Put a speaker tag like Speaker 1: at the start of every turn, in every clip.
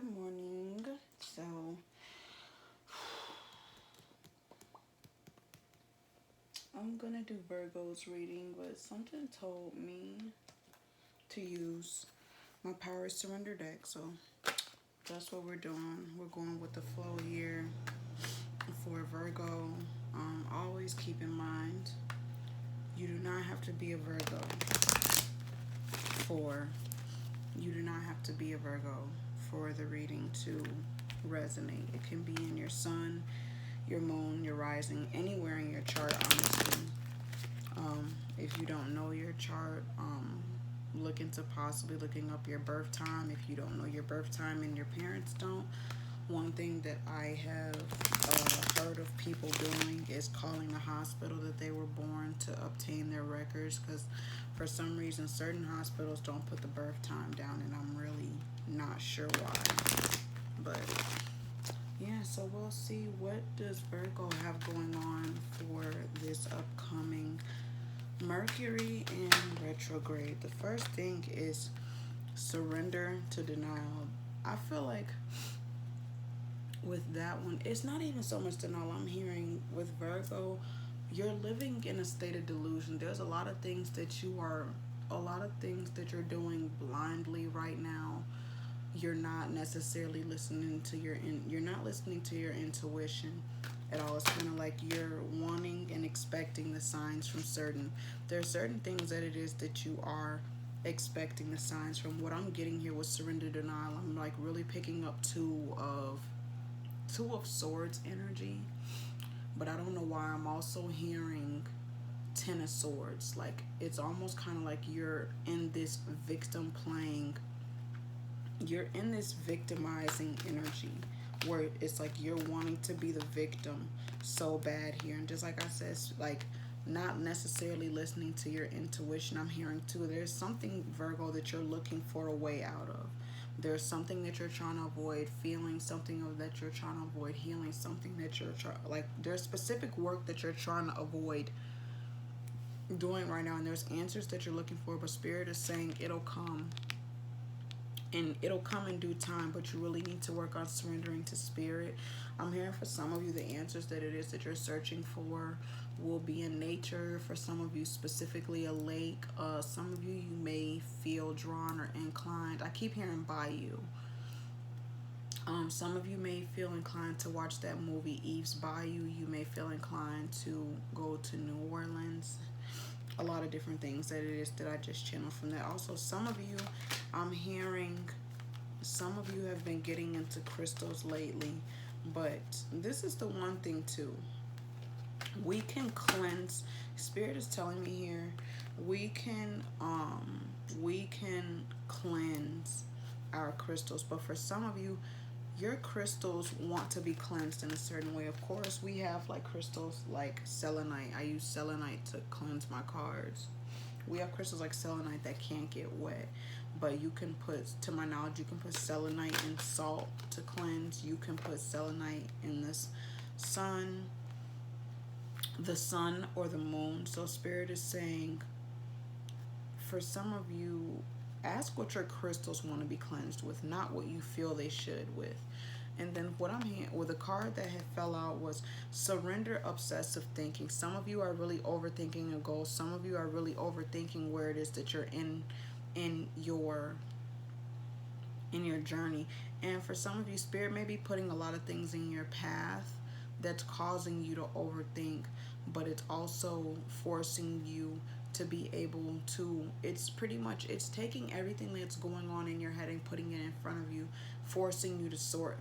Speaker 1: Good morning. So, I'm gonna do Virgo's reading, but something told me to use my Power Surrender deck. So, that's what we're doing. We're going with the flow here for Virgo. Always keep in mind, you do not have to be a Virgo for for the reading to resonate. It can be in your sun, your moon, your rising, anywhere in your chart, honestly. If you don't know your chart, look into possibly looking up your birth time if you don't know your birth time and your parents don't. One thing that I have heard of people doing is calling the hospital that they were born to obtain their records, because for some reason certain hospitals don't put the birth time down, and I'm really not sure why. But yeah, so we'll see what does Virgo have going on for this upcoming Mercury in retrograde. The first thing is surrender to denial. I feel like with that one, it's not even so much denial. I'm hearing with Virgo, you're living in a state of delusion. There's a lot of things that you're doing blindly right now. You're not necessarily listening to you're not listening to your intuition at all. It's kind of like you're wanting and expecting the signs from there are certain things that it is that you are expecting the signs from. What I'm getting here with surrender denial, I'm like really picking up two of swords energy, but I don't know why I'm also hearing ten of swords. Like it's almost kind of like you're in this victimizing energy where it's like you're wanting to be the victim so bad here. And just like I said, it's like not necessarily listening to your intuition. I'm hearing too, there's something, Virgo, that you're looking for a way out of. There's something that you're trying to avoid feeling, something that you're trying to avoid healing, something that you're like there's specific work that you're trying to avoid doing right now, and there's answers that you're looking for, but Spirit is saying it'll come, and it'll come in due time, but you really need to work on surrendering to Spirit. I'm hearing for some of you the answers that it is that you're searching for will be in nature. For some of you, specifically a lake. Some of you may feel drawn or inclined. I keep hearing bayou. Some of you may feel inclined to watch that movie Eve's Bayou. You may feel inclined to go to New Orleans. A lot of different things that it is that I just channeled from that. Also, some of you, I'm hearing, some of you have been getting into crystals lately, but this is the one thing too. We can cleanse. Spirit is telling me here, we can cleanse our crystals, but for some of you, your crystals want to be cleansed in a certain way. Of course, we have like crystals like selenite. I use selenite to cleanse my cards. We have crystals like selenite that can't get wet, but you can put, to my knowledge, you can put selenite in salt to cleanse. You can put selenite in this sun, the sun or the moon. So Spirit is saying, for some of you, ask what your crystals want to be cleansed with, not what you feel they should with. And then what I'm hearing with a card that had fell out was surrender obsessive thinking. Some of you are really overthinking a goal. Some of you are really overthinking where it is that you're in your journey. And for some of you, Spirit may be putting a lot of things in your path that's causing you to overthink, but it's also forcing you to be able to, it's pretty much, it's taking everything that's going on in your head and putting it in front of you, forcing you to source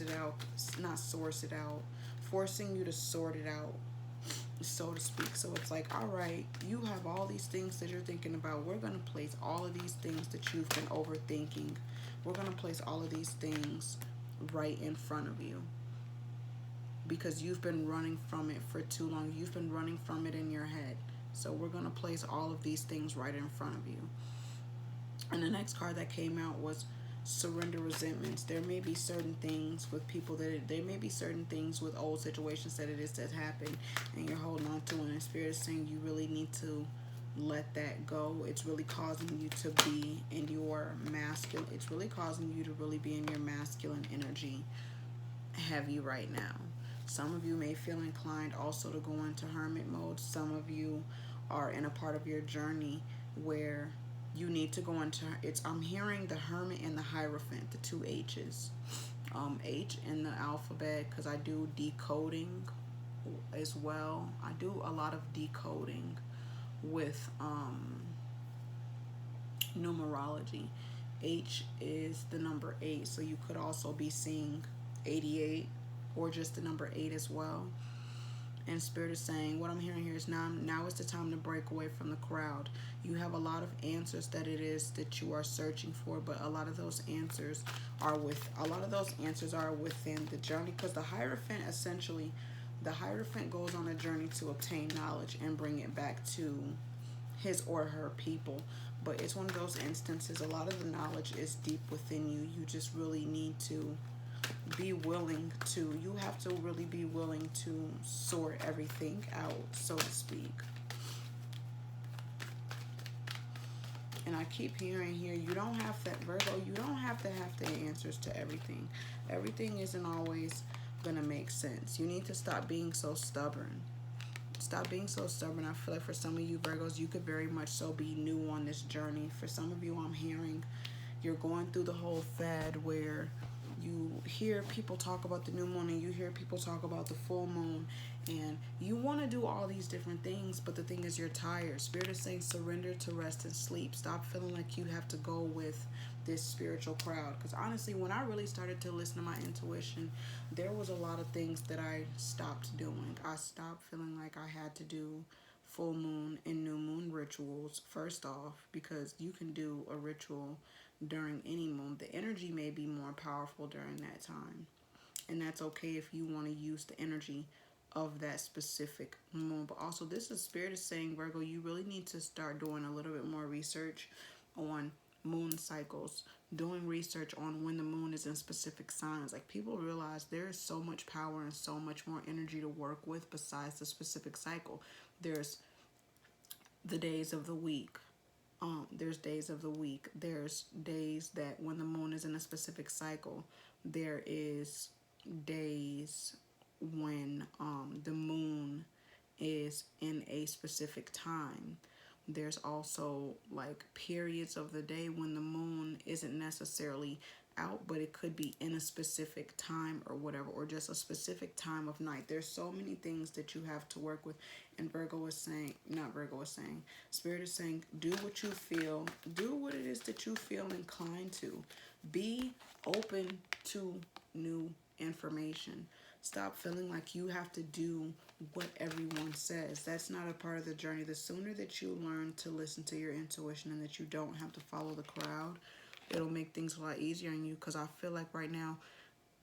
Speaker 1: it out, not source it out, forcing you to sort it out, so to speak. So it's like, all right, you have all these things that you're thinking about. We're going to place all of these things that you've been overthinking. We're going to place all of these things right in front of you, because you've been running from it for too long. You've been running from it in your head. So we're going to place all of these things right in front of you. And the next card that came out was surrender resentments. There may be certain things with people there may be certain things with old situations that it is that happened and you're holding on to, and the Spirit is saying you really need to let that go. It's really causing you to be in your masculine. It's really causing you to really be in your masculine energy heavy right now. Some of you may feel inclined also to go into hermit mode. Some of you are in a part of your journey where you need to go into it's. I'm hearing the hermit and the hierophant, the two H's. H in the alphabet, because I do decoding as well. I do a lot of decoding with numerology. H is the number 8, so you could also be seeing 88 or just the number 8 as well. And Spirit is saying, what I'm hearing here is now is the time to break away from the crowd. You have a lot of answers that it is that you are searching for, but a lot of those answers are within the journey, because the Hierophant, essentially, the Hierophant goes on a journey to obtain knowledge and bring it back to his or her people. But it's one of those instances, a lot of the knowledge is deep within you. You just really need to be willing to, you have to really be willing to sort everything out, so to speak. And I keep hearing here, you don't have that, Virgo, you don't have the answers to everything. Everything isn't always gonna make sense. You need to stop being so stubborn. Stop being so stubborn. I feel like for some of you Virgos, you could very much so be new on this journey. For some of you, I'm hearing you're going through the whole fad where you hear people talk about the new moon and you hear people talk about the full moon, and you want to do all these different things, but the thing is you're tired. Spirit is saying surrender to rest and sleep. Stop feeling like you have to go with this spiritual crowd, because honestly, when I really started to listen to my intuition, there was a lot of things that I stopped doing. I stopped feeling like I had to do full moon and new moon rituals, first off, because you can do a ritual during any moon. The energy may be more powerful during that time, and that's okay if you want to use the energy of that specific moon. But also, this is Spirit is saying, Virgo, you really need to start doing a little bit more research on moon cycles, doing research on when the moon is in specific signs. Like, people realize there is so much power and so much more energy to work with besides the specific cycle. There's the days of the week. There's days of the week. There's days that when the moon is in a specific cycle. There is days when the moon is in a specific time. There's also like periods of the day when the moon isn't necessarily out, but it could be in a specific time or whatever, or just a specific time of night. There's so many things that you have to work with. And Virgo is saying, not Virgo is saying, Spirit is saying, do what you feel, do what it is that you feel inclined to. Be open to new information. Stop feeling like you have to do what everyone says. That's not a part of the journey. The sooner that you learn to listen to your intuition and that you don't have to follow the crowd, it'll make things a lot easier on you. Because I feel like right now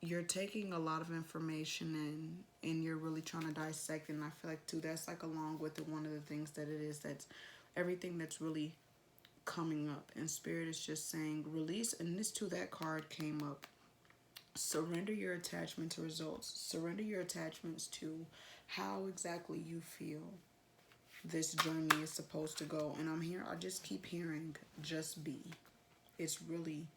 Speaker 1: you're taking a lot of information and you're really trying to dissect it. And I feel like too, that's like along with one of the things that it is, that's everything that's really coming up. And Spirit is just saying release. And this too, that card came up. Surrender your attachment to results. Surrender your attachments to how exactly you feel this journey is supposed to go. And I just keep hearing just be. It's really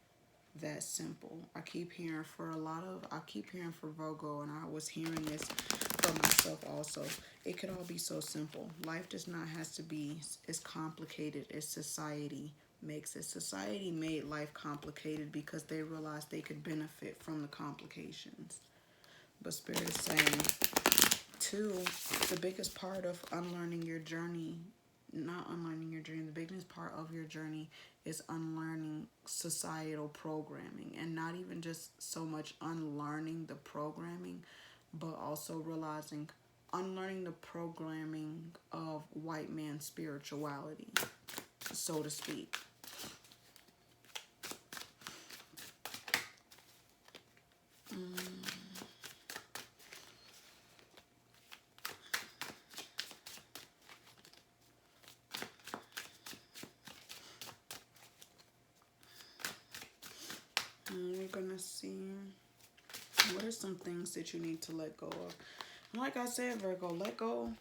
Speaker 1: that simple. I keep hearing for Virgo, and I was hearing this for myself also. It could all be so simple. Life does not have to be as complicated as society makes it. Society made life complicated because they realized they could benefit from the complications. But Spirit is saying, too, the biggest part of unlearning your journey, not unlearning your journey, the biggest part of your journey is unlearning societal programming. And not even just so much unlearning the programming, but also realizing unlearning the programming of white man spirituality, so to speak. We're gonna see what are some things that you need to let go of. And like I said, Virgo, let go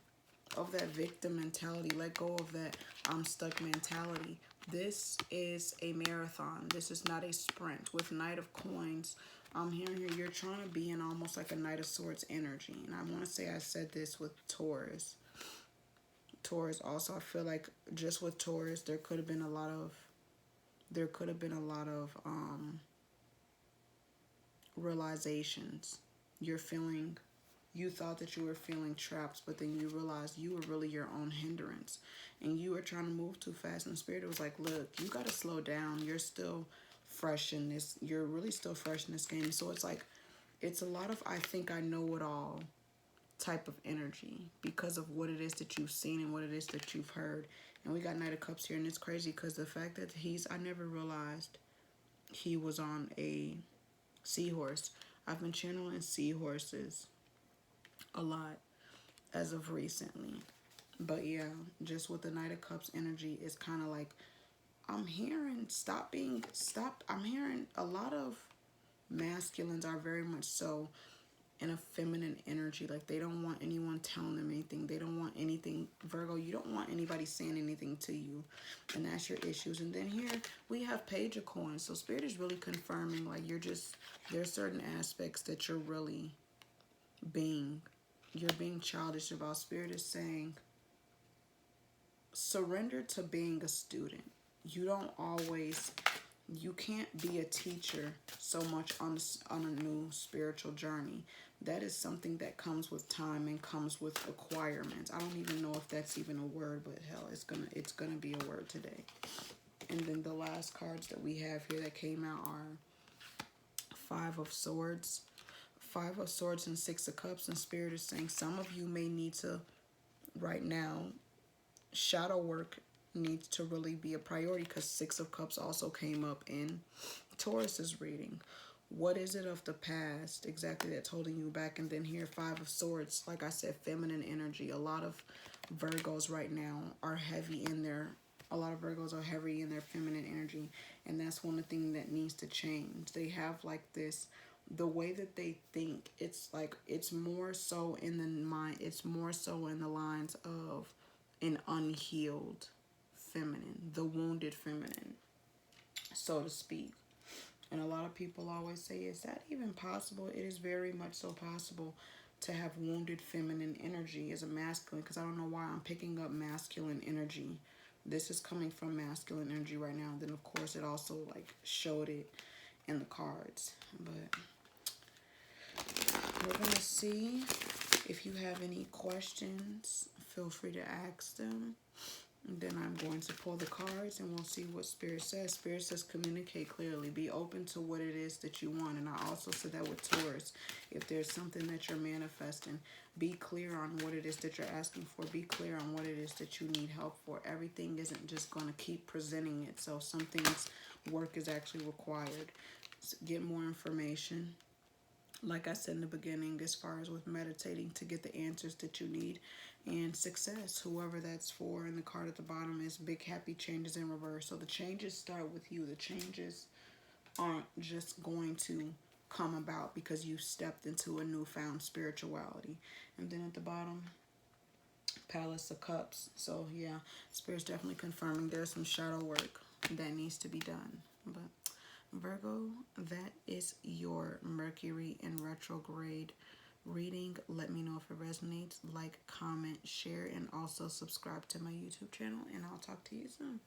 Speaker 1: of that victim mentality. Let go of that I'm stuck mentality. This is a marathon. This is not a sprint. With Knight of Coins, I'm hearing here you're trying to be in almost like a Knight of Swords energy. And I want to say I said this with Taurus. Taurus also, I feel like just with Taurus, there could have been a lot of realizations. You thought that you were feeling trapped, but then you realized you were really your own hindrance. And you were trying to move too fast. And Spirit was like, look, you got to slow down. You're still fresh in this. You're really still fresh in this game. So it's like, it's a lot of I think I know it all type of energy because of what it is that you've seen and what it is that you've heard. And we got Knight of Cups here. And it's crazy because the fact that I never realized he was on a seahorse. I've been channeling seahorses a lot as of recently. But yeah, just with the Knight of Cups energy, it's kind of like I'm hearing I'm hearing a lot of masculines are very much so in a feminine energy. Like they don't want anyone telling them anything. They don't want anything. Virgo, you don't want anybody saying anything to you. And that's your issues. And then here we have Page of Coins. So Spirit is really confirming like there's certain aspects that you're being childish about. Spirit is saying surrender to being a student. You can't be a teacher so much on a new spiritual journey. That is something that comes with time and comes with acquirements. I don't even know if that's even a word, but hell, it's gonna be a word today. And then the last cards that we have here that came out are Five of Swords. Five of Swords and Six of Cups. And Spirit is saying some of you may need to, right now, shadow work needs to really be a priority because Six of Cups also came up in Taurus's reading. What is it of the past exactly that's holding you back? And then here, Five of Swords, like I said, feminine energy. A lot of Virgos right now are heavy in their feminine energy. And that's one of the things that needs to change. They have like this, the way that they think, it's like, it's more so in the mind, it's more so in the lines of an unhealed feminine, the wounded feminine, so to speak. And a lot of people always say, is that even possible? It is very much so possible to have wounded feminine energy as a masculine, because I don't know why I'm picking up masculine energy. This is coming from masculine energy right now. Then of course it also like showed it in the cards. But we're gonna see if you have any questions. Feel free to ask them. And then I'm going to pull the cards and we'll see what Spirit says. Spirit says communicate clearly. Be open to what it is that you want. And I also said that with Taurus. If there's something that you're manifesting, be clear on what it is that you're asking for. Be clear on what it is that you need help for. Everything isn't just going to keep presenting itself. Some things work is actually required. So get more information. Like I said in the beginning, as far as with meditating to get the answers that you need. And success, whoever that's for. And the card at the bottom is big happy changes in reverse. So the changes start with you. The changes aren't just going to come about because you stepped into a newfound spirituality. And then at the bottom, Palace of Cups. So yeah, Spirit's definitely confirming there's some shadow work that needs to be done. But Virgo, that is your Mercury in retrograde reading. Let me know if it resonates. Like, comment, share, and also subscribe to my YouTube channel. And I'll talk to you soon.